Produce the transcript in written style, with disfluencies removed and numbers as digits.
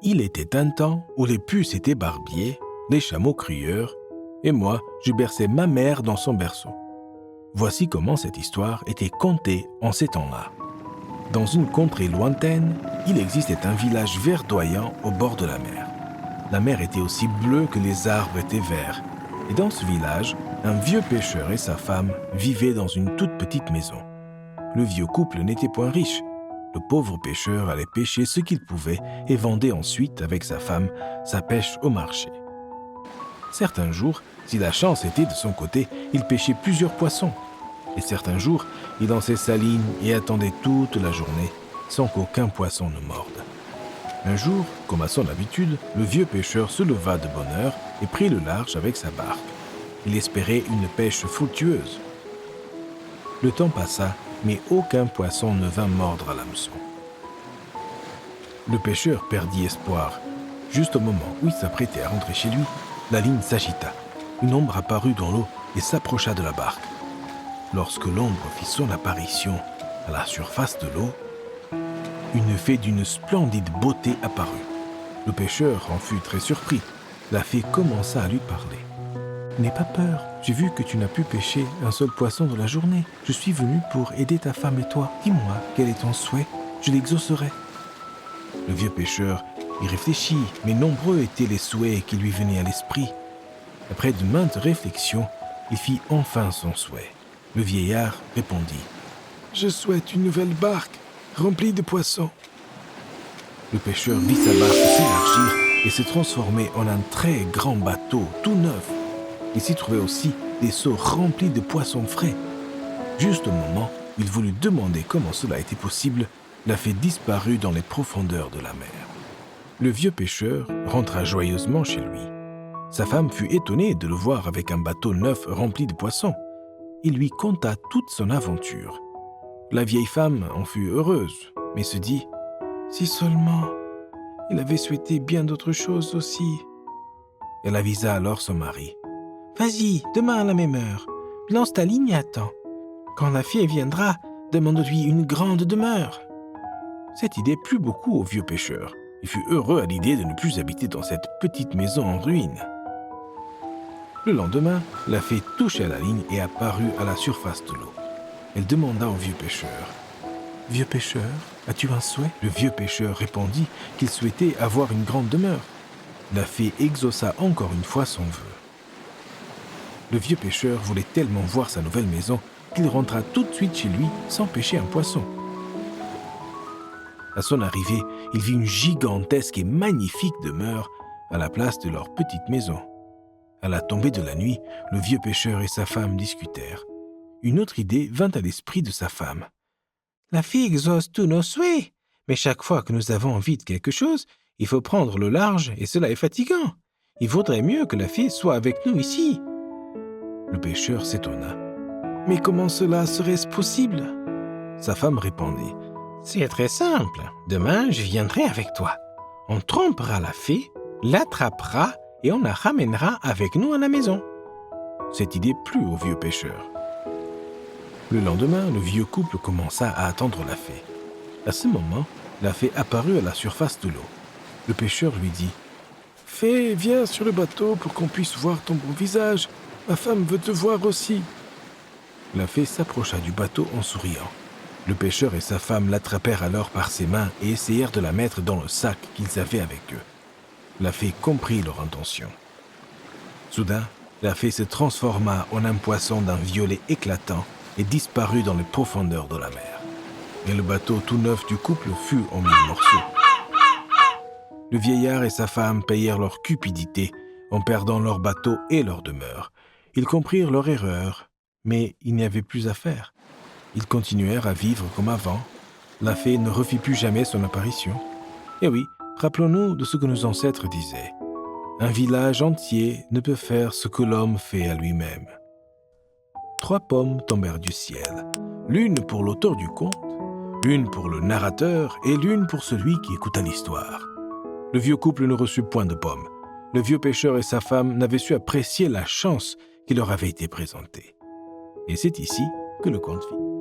Il était un temps où les puces étaient barbiers, les chameaux crieurs, et moi, je berçais ma mère dans son berceau. Voici comment cette histoire était contée en ces temps-là. Dans une contrée lointaine, il existait un village verdoyant au bord de la mer. La mer était aussi bleue que les arbres étaient verts. Et dans ce village, un vieux pêcheur et sa femme vivaient dans une toute petite maison. Le vieux couple n'était point riche. Le pauvre pêcheur allait pêcher ce qu'il pouvait et vendait ensuite, avec sa femme, sa pêche au marché. Certains jours, si la chance était de son côté, il pêchait plusieurs poissons. Et certains jours, il lançait sa ligne et attendait toute la journée, sans qu'aucun poisson ne morde. Un jour, comme à son habitude, le vieux pêcheur se leva de bonne heure et prit le large avec sa barque. Il espérait une pêche fructueuse. Le temps passa, mais aucun poisson ne vint mordre à l'hameçon. Le pêcheur perdit espoir. Juste au moment où il s'apprêtait à rentrer chez lui, la ligne s'agita. Une ombre apparut dans l'eau et s'approcha de la barque. Lorsque l'ombre fit son apparition à la surface de l'eau, une fée d'une splendide beauté apparut. Le pêcheur en fut très surpris. La fée commença à lui parler. « N'aie pas peur, j'ai vu que tu n'as pu pêcher un seul poisson dans la journée. Je suis venue pour aider ta femme et toi. Dis-moi, quel est ton souhait? Je l'exaucerai. » Le vieux pêcheur y réfléchit, mais nombreux étaient les souhaits qui lui venaient à l'esprit. Après de maintes réflexions, il fit enfin son souhait. Le vieillard répondit « Je souhaite une nouvelle barque remplie de poissons. » Le pêcheur vit sa barque s'élargir et se transformer en un très grand bateau tout neuf. Il s'y trouvait aussi des seaux remplis de poissons frais. Juste au moment où il voulut demander comment cela était possible, la fée disparut dans les profondeurs de la mer. Le vieux pêcheur rentra joyeusement chez lui. Sa femme fut étonnée de le voir avec un bateau neuf rempli de poissons. Il lui conta toute son aventure. La vieille femme en fut heureuse, mais se dit « Si seulement il avait souhaité bien d'autres choses aussi. » Elle avisa alors son mari. « Vas-y, demain à la même heure, lance ta ligne et attends. Quand la fée viendra, demande-lui une grande demeure. » Cette idée plut beaucoup au vieux pêcheur. Il fut heureux à l'idée de ne plus habiter dans cette petite maison en ruine. Le lendemain, la fée toucha la ligne et apparut à la surface de l'eau. Elle demanda au vieux pêcheur. « Vieux pêcheur, as-tu un souhait ?» Le vieux pêcheur répondit qu'il souhaitait avoir une grande demeure. La fée exauça encore une fois son vœu. Le vieux pêcheur voulait tellement voir sa nouvelle maison qu'il rentra tout de suite chez lui sans pêcher un poisson. À son arrivée, il vit une gigantesque et magnifique demeure à la place de leur petite maison. À la tombée de la nuit, le vieux pêcheur et sa femme discutèrent. Une autre idée vint à l'esprit de sa femme. « La fée exauce tous nos souhaits, mais chaque fois que nous avons envie de quelque chose, il faut prendre le large et cela est fatigant. Il vaudrait mieux que la fée soit avec nous ici. » Le pêcheur s'étonna. « Mais comment cela serait-ce possible ?» Sa femme répondit. « C'est très simple. Demain, je viendrai avec toi. On trompera la fée, l'attrapera et on la ramènera avec nous à la maison. » Cette idée plut au vieux pêcheur. Le lendemain, le vieux couple commença à attendre la fée. À ce moment, la fée apparut à la surface de l'eau. Le pêcheur lui dit « Fée, viens sur le bateau pour qu'on puisse voir ton beau visage. Ma femme veut te voir aussi. » La fée s'approcha du bateau en souriant. Le pêcheur et sa femme l'attrapèrent alors par ses mains et essayèrent de la mettre dans le sac qu'ils avaient avec eux. La fée comprit leur intention. Soudain, la fée se transforma en un poisson d'un violet éclatant et disparut dans les profondeurs de la mer. Et le bateau tout neuf du couple fut en 1000 morceaux. Le vieillard et sa femme payèrent leur cupidité en perdant leur bateau et leur demeure. Ils comprirent leur erreur, mais il n'y avait plus à faire. Ils continuèrent à vivre comme avant. La fée ne refit plus jamais son apparition. Et oui, rappelons-nous de ce que nos ancêtres disaient. Un village entier ne peut faire ce que l'homme fait à lui-même. 3 pommes tombèrent du ciel, l'une pour l'auteur du conte, l'une pour le narrateur et l'une pour celui qui écouta l'histoire. Le vieux couple ne reçut point de pommes. Le vieux pêcheur et sa femme n'avaient su apprécier la chance qui leur avait été présentée. Et c'est ici que le conte finit.